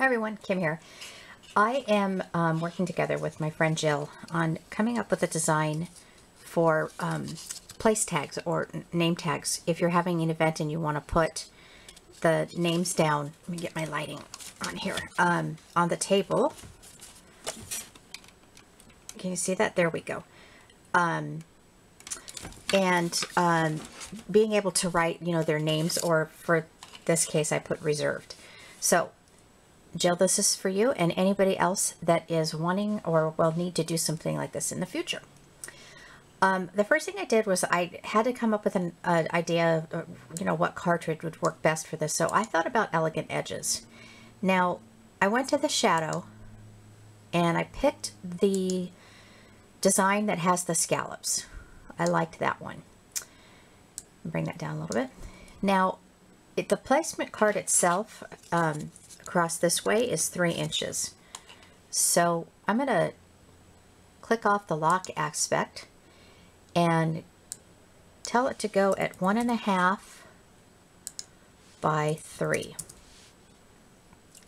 Hi everyone, Kim here. I am working together with my friend Jill on coming up with a design for place tags or name tags. If you're having an event and you want to put the names down, let me get my lighting on here, on the table. Can you see that? There we go. Being able to write, you know, their names, or for this case, I put reserved. So Jill, this is for you and anybody else that is wanting or will need to do something like this in the future. The first thing I did was I had to come up with an idea of, you know, what cartridge would work best for this. So I thought about elegant edges. Now, I went to the shadow and I picked the design that has the scallops. I liked that one. Bring that down a little bit. Now, the placement card itself across this way is 3 inches. So I'm going to click off the lock aspect and tell it to go at 1.5 by 3.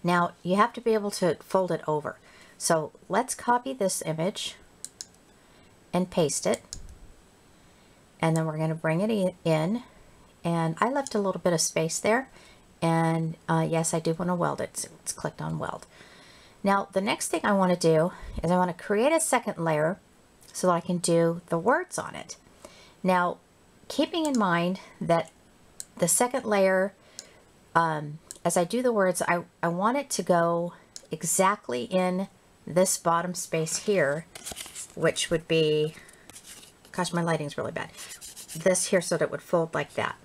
Now you have to be able to fold it over. So let's copy this image and paste it. And then we're going to bring it in. And I left a little bit of space there. And yes, I do want to weld it. So it's clicked on weld. Now, the next thing I want to do is I want to create a second layer so that I can do the words on it. Now, keeping in mind that the second layer, as I do the words, I want it to go exactly in this bottom space here, which would be, gosh, my lighting's really bad. This here, so that it would fold like that.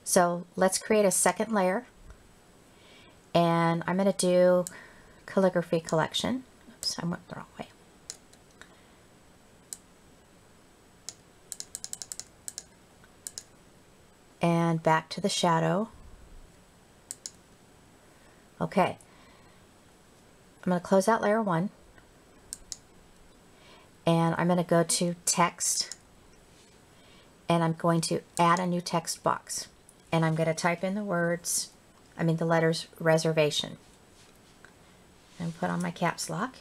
So let's create a second layer, and I'm going to do calligraphy collection. Oops, I went the wrong way. And back to the shadow. Okay. I'm going to close out layer 1. And I'm going to go to text. And I'm going to add a new text box. And I'm going to type in the letters reservation. And put on my caps lock.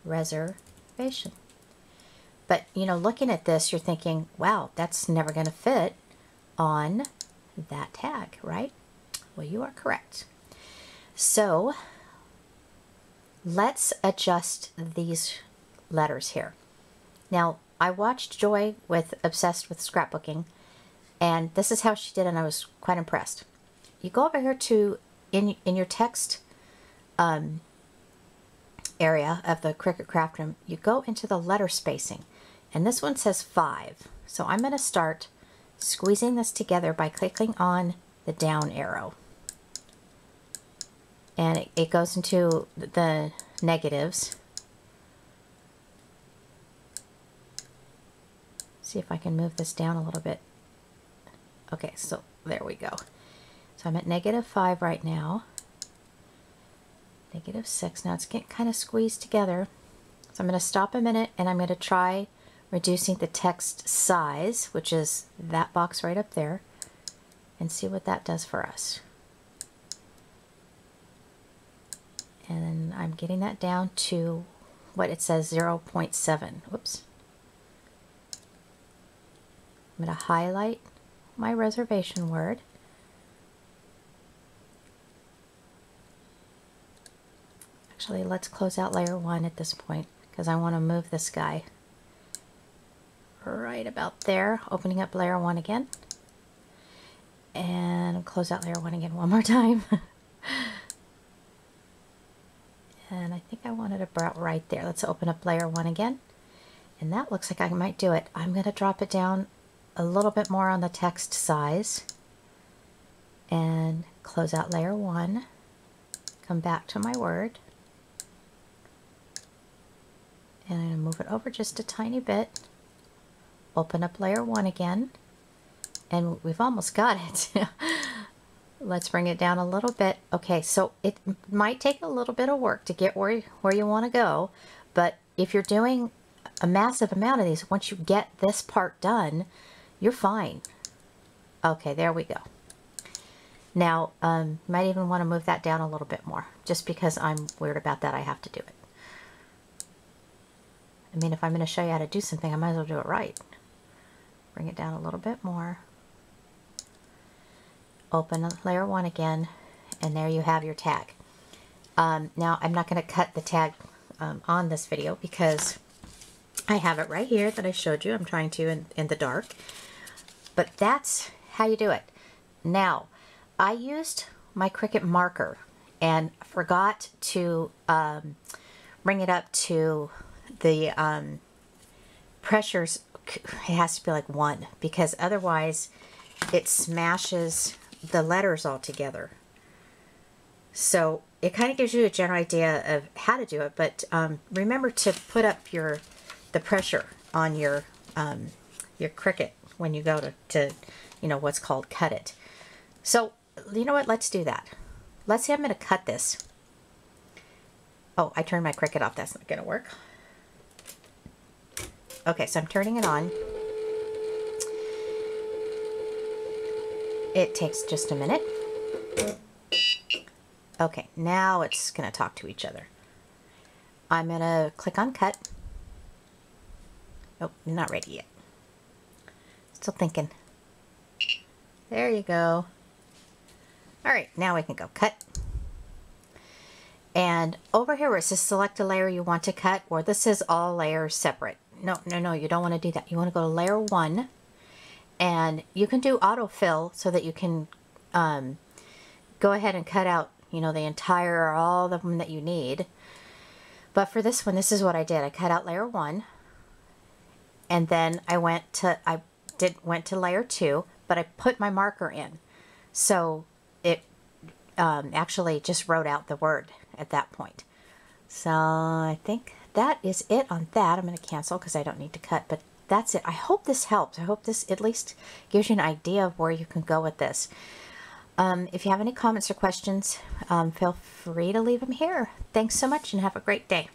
Reservation. But, you know, looking at this, you're thinking, wow, that's never going to fit on that tag, right? Well, you are correct. So let's adjust these letters here. Now, I watched Joy with Obsessed with Scrapbooking, and this is how she did, and I was quite impressed. You go over here to, in your text area of the Cricut Craft Room, you go into the letter spacing, and this one says 5. So I'm going to start squeezing this together by clicking on the down arrow. And it goes into the negatives. See if I can move this down a little bit. Okay, so there we go. So I'm at -5 right now. -6. Now it's getting kind of squeezed together. So I'm going to stop a minute and I'm going to try reducing the text size, which is that box right up there, and see what that does for us. And then I'm getting that down to what it says, 0.7. Whoops. I'm going to highlight my reservation word. Actually, let's close out layer 1 at this point, because I want to move this guy right about there. Opening up layer 1 again. And close out layer 1 again one more time. And I think I wanted it about right there. Let's open up layer 1 again. And that looks like I might do it. I'm going to drop it down a little bit more on the text size. And close out layer 1. Come back to my word. And I'm going to move it over just a tiny bit. Open up layer 1 again. And we've almost got it. Let's bring it down a little bit. Okay, so it might take a little bit of work to get where you want to go, but if you're doing a massive amount of these, once you get this part done, you're fine. Okay, there we go. Now, you might even want to move that down a little bit more. Just because I'm weird about that, I have to do it. I mean, if I'm going to show you how to do something, I might as well do it right. Bring it down a little bit more. Open layer 1 again, and there you have your tag. Now, I'm not going to cut the tag on this video because I have it right here that I showed you. I'm trying to in the dark. But that's how you do it. Now, I used my Cricut marker and forgot to bring it up to the pressures. It has to be like 1 because otherwise it smashes the letters all together. So it kind of gives you a general idea of how to do it, but remember to put up the pressure on your Cricut when you go to you know, what's called cut it. So you know what, let's do that. Let's see, I'm going to cut this. Oh, I turned my Cricut off. That's not going to work. Okay, so I'm turning it on. It takes just a minute. Okay, now it's going to talk to each other. I'm going to click on cut. Oh, not ready yet. Still thinking. There you go. All right, now we can go cut. And over here where it says select a layer you want to cut, or this says all layers separate. No, no, no, you don't want to do that. You want to go to layer 1, and you can do autofill so that you can go ahead and cut out, you know, the entire, or all of them that you need. But for this one, this is what I did. I cut out layer 1, and then I went to layer 2, but I put my marker in. So it actually just wrote out the word at that point. So I think that is it on that. I'm going to cancel because I don't need to cut, but that's it. I hope this helps. I hope this at least gives you an idea of where you can go with this. If you have any comments or questions, feel free to leave them here. Thanks so much and have a great day.